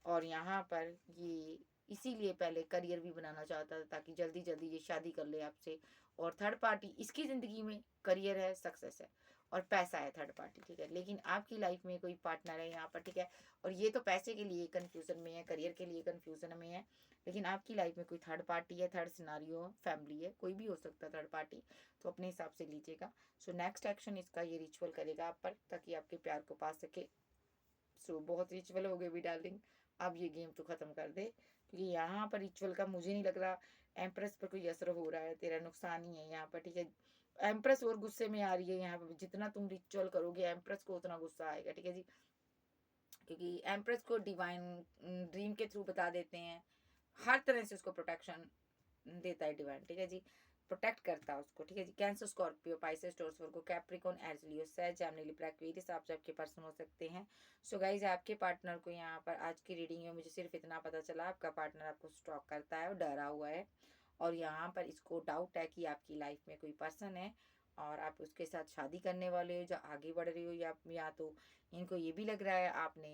और यहाँ पर ये इसीलिए पहले करियर भी बनाना चाहता था, ताकि जल्दी जल्दी ये शादी कर ले आपसे। और थर्ड पार्टी इसकी ज़िंदगी में करियर है, सक्सेस है और पैसा है, थर्ड पार्टी, ठीक है। लेकिन आपकी लाइफ में कोई पार्टनर है यहाँ पर, ठीक है, और ये तो पैसे के लिए कन्फ्यूज़न में है, करियर के लिए कन्फ्यूज़न में है। लेकिन आपकी लाइफ में कोई थर्ड पार्टी है, थर्ड सिनारियो, फैमिली है, कोई भी हो सकता है थर्ड पार्टी, तो अपने हिसाब से लीजिएगा। सो नेक्स्ट एक्शन इसका ये रिचुअल करेगा आप पर, ताकि आपके प्यार को पा सके। सो बहुत रिचुअल हो गए भी डार्लिंग, अब ये गेम तो ख़त्म कर दे, क्योंकि यहाँ पर रिचुअल का मुझे नहीं लग रहा एम्प्रेस पर कोई असर हो रहा है। तेरा नुकसान ही है यहाँ पर, ठीक है। एम्प्रेस और गुस्से में आ रही है यहाँ पर। जितना तुम रिचुअल करोगे एम्प्रेस को उतना गुस्सा आएगा, ठीक है जी। क्योंकि एम्प्रेस को डिवाइन ड्रीम के थ्रू बता देते हैं, हर तरह से उसको प्रोटेक्शन देता है डिवाइन, ठीक है जी, प्रोटेक्ट करता है उसको, ठीक है जी। कैंसर, स्कॉर्पियो, पाइसेस, टॉरस, वर्गो, कैप्रिकॉर्न, एरीज, लियो, सैज, जेमिनी, लिब्रा, एक्वेरियस, आप सबके पर्सन हो सकते हैं। सो गाइज, आपके पार्टनर को यहाँ पर आज की रीडिंग में मुझे सिर्फ इतना पता चला, आपका पार्टनर आपको स्टॉक करता है और डरा हुआ है, और यहाँ पर इसको डाउट है कि आपकी लाइफ में कोई पर्सन है और आप उसके साथ शादी करने वाले हो, जो आगे बढ़ रही हो, या तो इनको ये भी लग रहा है आपने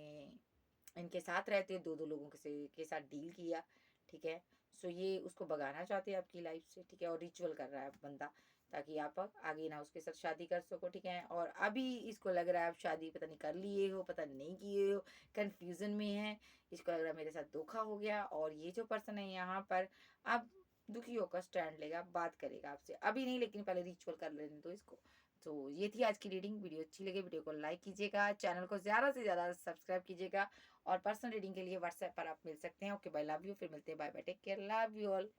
इनके साथ रहते हो दो दो लोगों के साथ डील किया, ठीक है। सो ये उसको भगाना चाहते हैं आपकी लाइफ से, ठीक है, और रिचुअल कर रहा है बंदा, ताकि आप आगे ना उसके साथ शादी कर सको, ठीक है। और अभी इसको लग रहा है आप शादी पता नहीं कर लिए हो, पता नहीं किए हो, कन्फ्यूज़न में है। इसको लग रहा है मेरे साथ धोखा हो गया, और ये जो पर्सन है यहाँ पर अब दुखी होकर स्टैंड लेगा, बात करेगा आपसे। अभी नहीं, लेकिन पहले रिचुअल कर लेने दो इसको। तो ये थी आज की रीडिंग। वीडियो अच्छी लगे वीडियो को लाइक कीजिएगा, चैनल को ज़्यादा से ज़्यादा सब्सक्राइब कीजिएगा, और पर्सनल रीडिंग के लिए व्हाट्सएप पर आप मिल सकते हैं। ओके बाय, लव यू, फिर मिलते हैं, bye bye, take care, love you all.